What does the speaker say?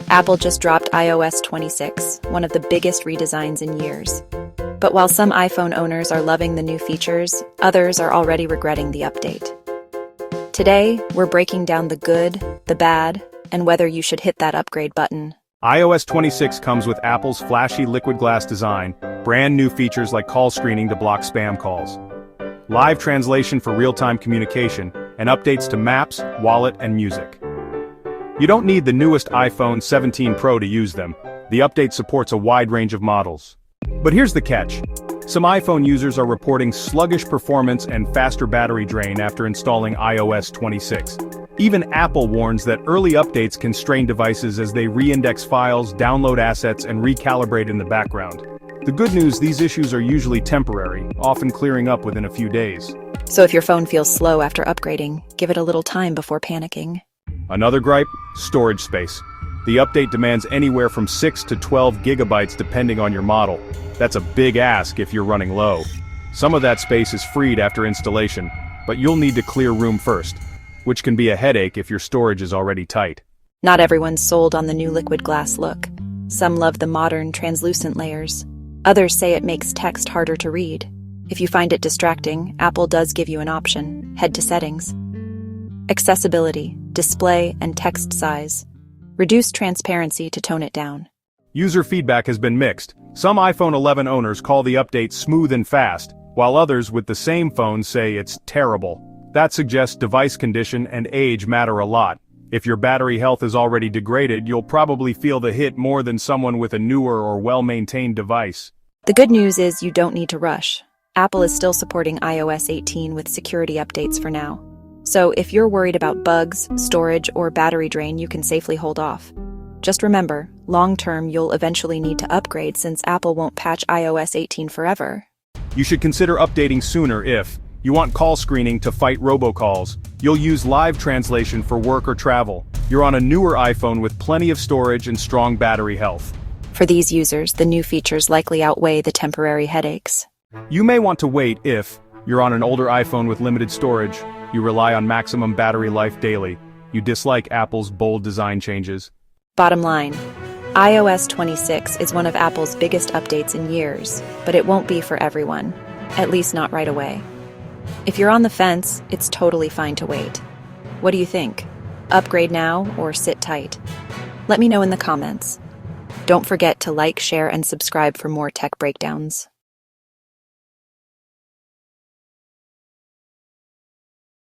Apple just dropped iOS 26, one of the biggest redesigns in years. But while some iPhone owners are loving the new features, others are already regretting the update. Today, we're breaking down the good, the bad, and whether you should hit that upgrade button. iOS 26 comes with Apple's flashy liquid glass design, brand new features like call screening to block spam calls, live translation for real-time communication, and updates to Maps, Wallet, and Music. You don't need the newest iPhone 17 Pro to use them. The update supports a wide range of models. But here's the catch. Some iPhone users are reporting sluggish performance and faster battery drain after installing iOS 26. Even Apple warns that early updates can strain devices as they re-index files, download assets, and recalibrate in the background. The good news, these issues are usually temporary, often clearing up within a few days. So if your phone feels slow after upgrading, give it a little time before panicking. Another gripe? Storage space. The update demands anywhere from 6 to 12 gigabytes depending on your model. That's a big ask if you're running low. Some of that space is freed after installation, but you'll need to clear room first, which can be a headache if your storage is already tight. Not everyone's sold on the new liquid glass look. Some love the modern, translucent layers. Others say it makes text harder to read. If you find it distracting, Apple does give you an option. Head to Settings. Accessibility, display, and text size. Reduce transparency to tone it down. User feedback has been mixed. Some iPhone 11 owners call the update smooth and fast, while others with the same phone say it's terrible. That suggests device condition and age matter a lot. If your battery health is already degraded, you'll probably feel the hit more than someone with a newer or well-maintained device. The good news is you don't need to rush. Apple is still supporting iOS 18 with security updates for now. So if you're worried about bugs, storage, or battery drain, you can safely hold off. Just remember, long-term you'll eventually need to upgrade since Apple won't patch iOS 18 forever. You should consider updating sooner if you want call screening to fight robocalls. You'll use live translation for work or travel. You're on a newer iPhone with plenty of storage and strong battery health. For these users, the new features likely outweigh the temporary headaches. You may want to wait if you're on an older iPhone with limited storage, you rely on maximum battery life daily, you dislike Apple's bold design changes. Bottom line, iOS 26 is one of Apple's biggest updates in years, but it won't be for everyone, at least not right away. If you're on the fence, it's totally fine to wait. What do you think? Upgrade now or sit tight? Let me know in the comments. Don't forget to like, share, and subscribe for more tech breakdowns.